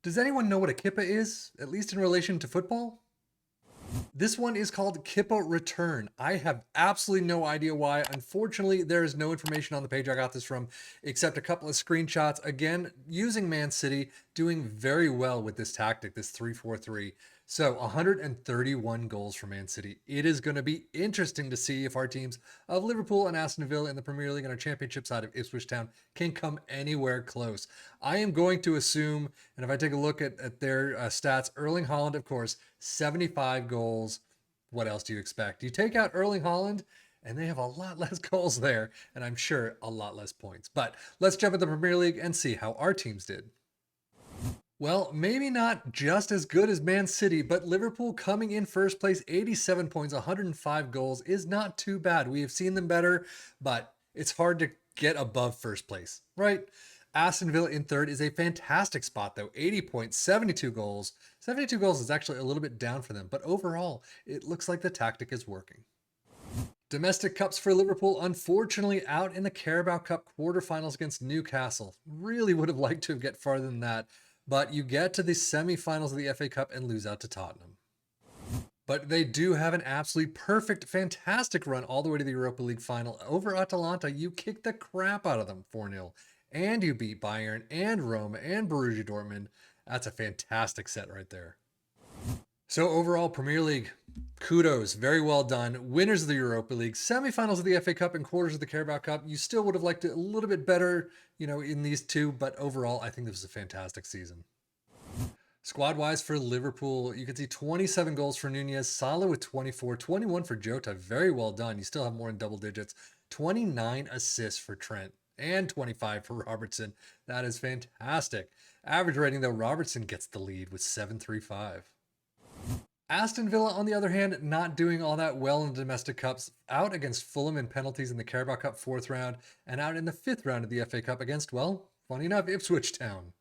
Does anyone know what a kippa is, at least in relation to football? This one is called Kippa Return. I have absolutely no idea why. Unfortunately, there is no information on the page I got this from except a couple of screenshots. Again, using Man City, doing very well with this tactic, this 3-4-3. So 131 goals for Man City. It is going to be interesting to see if our teams of Liverpool and Aston Villa in the Premier League and our championship side of Ipswich Town can come anywhere close. I am going to assume, and if I take a look at their stats, Erling Haaland, of course, 75 goals. What else do you expect? You take out Erling Haaland, and they have a lot less goals there, and I'm sure a lot less points. But let's jump into the Premier League and see how our teams did. Well, maybe not just as good as Man City, but Liverpool coming in first place, 87 points, 105 goals is not too bad. We have seen them better, but it's hard to get above first place, right? Aston Villa in third is a fantastic spot, though. 80 points, 72 goals. 72 goals is actually a little bit down for them, but overall, it looks like the tactic is working. Domestic cups for Liverpool, unfortunately out in the Carabao Cup quarterfinals against Newcastle. Really would have liked to get farther than that, but you get to the semi-finals of the FA Cup and lose out to Tottenham. But they do have an absolutely perfect, fantastic run all the way to the Europa League final. Over Atalanta, you kicked the crap out of them 4-0. And you beat Bayern and Roma and Borussia Dortmund. That's a fantastic set right there. So overall, Premier League, kudos, very well done. Winners of the Europa League, semifinals of the FA Cup, and quarters of the Carabao Cup. You still would have liked it a little bit better, in these two, but overall, I think this was a fantastic season. Squad wise for Liverpool, you can see 27 goals for Nunez, Salah with 24, 21 for Jota. Very well done. You still have more in double digits. 29 assists for Trent and 25 for Robertson. That is fantastic. Average rating though, Robertson gets the lead with 7.35. Aston Villa, on the other hand, not doing all that well in the domestic cups, out against Fulham in penalties in the Carabao Cup fourth round, and out in the fifth round of the FA Cup against, well, funny enough, Ipswich Town.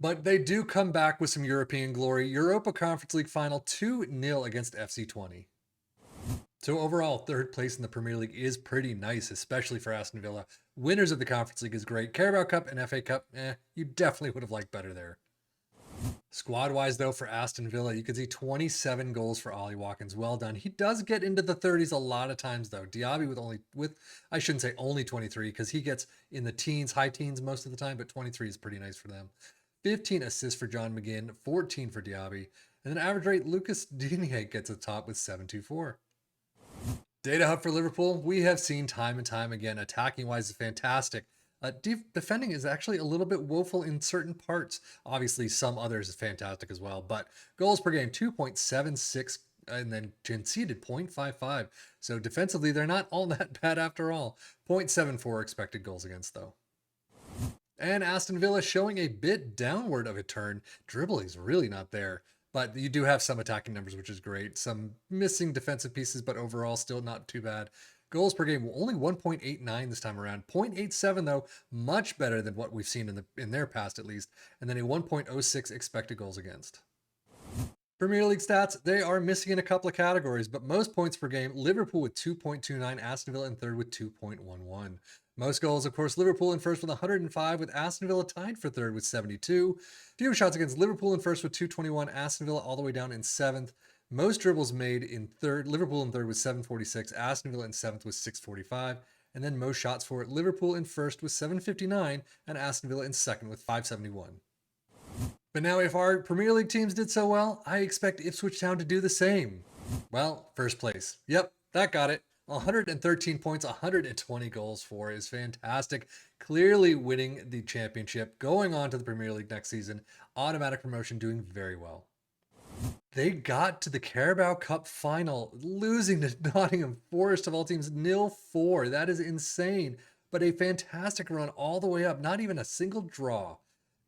But they do come back with some European glory. Europa Conference League final 2-0 against FC20. So overall, third place in the Premier League is pretty nice, especially for Aston Villa. Winners of the Conference League is great. Carabao Cup and FA Cup, you definitely would have liked better there. Squad-wise, though, for Aston Villa, you can see 27 goals for Ollie Watkins. Well done. He does get into the 30s a lot of times, though. Diaby with I shouldn't say only 23, because he gets in the teens, high teens most of the time, but 23 is pretty nice for them. 15 assists for John McGinn, 14 for Diaby, and then average rate, Lucas Digne gets a top with 7.24. Data hub for Liverpool, we have seen time and time again, attacking-wise is fantastic. Defending is actually a little bit woeful in certain parts. Obviously, some others is fantastic as well, but goals per game, 2.76, and then conceded 0.55. So defensively, they're not all that bad after all. 0.74 expected goals against, though. And Aston Villa showing a bit downward of a turn. Dribbling's really not there. But you do have some attacking numbers, which is great. Some missing defensive pieces, but overall still not too bad. Goals per game, only 1.89 this time around. 0.87 though, much better than what we've seen in their past at least. And then a 1.06 expected goals against. Premier League stats, they are missing in a couple of categories, but most points per game, Liverpool with 2.29, Aston Villa in third with 2.11. Most goals, of course, Liverpool in first with 105, with Aston Villa tied for third with 72. Fewer shots against Liverpool in first with 221, Aston Villa all the way down in seventh. Most dribbles made in third, Liverpool in third with 746, Aston Villa in seventh with 645. And then most shots for Liverpool in first with 759, and Aston Villa in second with 571. But now if our Premier League teams did so well, I expect Ipswich Town to do the same. Well, first place. Yep, that got it. 113 points, 120 goals for is fantastic. Clearly winning the championship, going on to the Premier League next season, automatic promotion, doing very well. They got to the Carabao Cup final, losing to Nottingham Forest of all teams 0-4. That is insane, but a fantastic run all the way up, not even a single draw.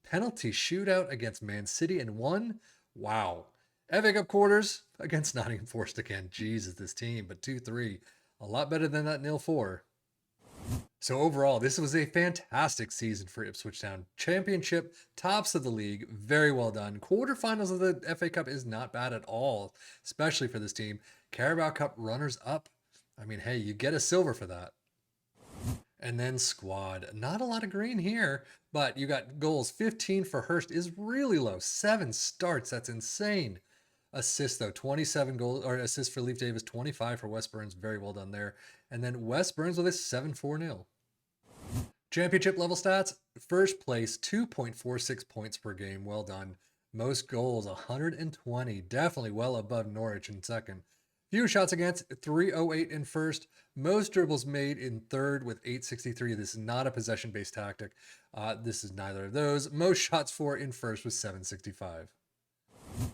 Penalty shootout against Man City and won. Wow. FA Cup quarters against Nottingham Forest again. Jesus, this team, but 2-3. A lot better than that 0-4. So overall, this was a fantastic season for Ipswich Town. Championship, tops of the league, very well done. Quarterfinals of the FA Cup is not bad at all, especially for this team. Carabao Cup runners up. I mean, hey, you get a silver for that. And then squad. Not a lot of green here, but you got goals. 15 for Hurst is really low. 7 starts. That's insane. Assists, though. 27 goals, or assists for Leaf Davis. 25 for Wes Burns. Very well done there. And then Wes Burns with a 7-4-0. Championship level stats. First place, 2.46 points per game. Well done. Most goals, 120. Definitely well above Norwich in second. Few shots against, 308 in first. Most dribbles made in third with 863. This is not a possession-based tactic. This is neither of those. Most shots for in first was 765.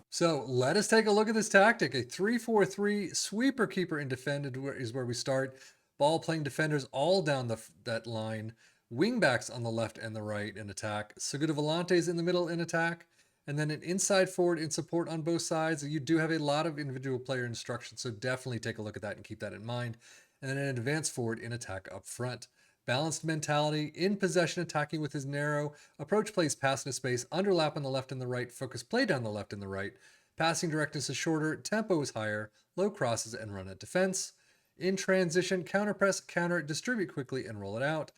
So let us take a look at this tactic. A 3-4-3 sweeper keeper and defended is where we start. Ball playing defenders all down that line. Wingbacks on the left and the right in attack. Segundo Volantes in the middle in attack. And then an inside forward in support on both sides. You do have a lot of individual player instructions, so definitely take a look at that and keep that in mind. And then an advanced forward in attack up front. Balanced mentality, in possession attacking with his narrow, approach plays pass into space, underlap on the left and the right, focus play down the left and the right. Passing directness is shorter, tempo is higher, low crosses and run at defense. In transition, counter press, counter, distribute quickly and roll it out.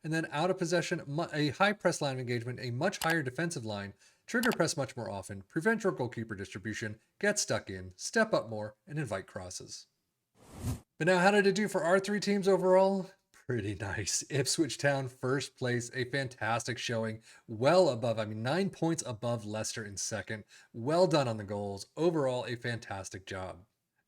And then out of possession, a high press line of engagement, a much higher defensive line, trigger press much more often, prevent your goalkeeper distribution, get stuck in, step up more, and invite crosses. But now, how did it do for our 3 teams overall? Pretty nice. Ipswich Town, first place, a fantastic showing, well above, 9 points above Leicester in second. Well done on the goals. Overall, a fantastic job.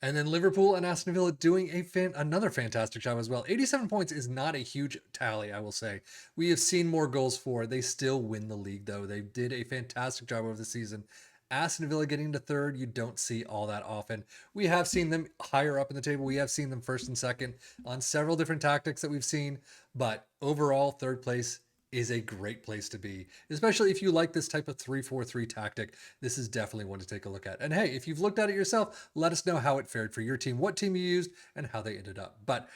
And then Liverpool and Aston Villa doing another fantastic job as well. 87 points is not a huge tally, I will say. We have seen more goals for. They still win the league, though. They did a fantastic job over the season. Aston Villa getting to third, you don't see all that often. We have seen them higher up in the table. We have seen them first and second on several different tactics that we've seen. But overall, third place is a great place to be, especially if you like this type of 3-4-3 tactic. This is definitely one to take a look at. And hey, if you've looked at it yourself, let us know how it fared for your team, what team you used, and how they ended up. But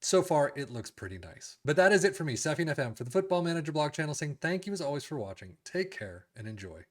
so far, it looks pretty nice. But that is it for me, Seffian FM, for the Football Manager blog channel, saying thank you as always for watching. Take care and enjoy.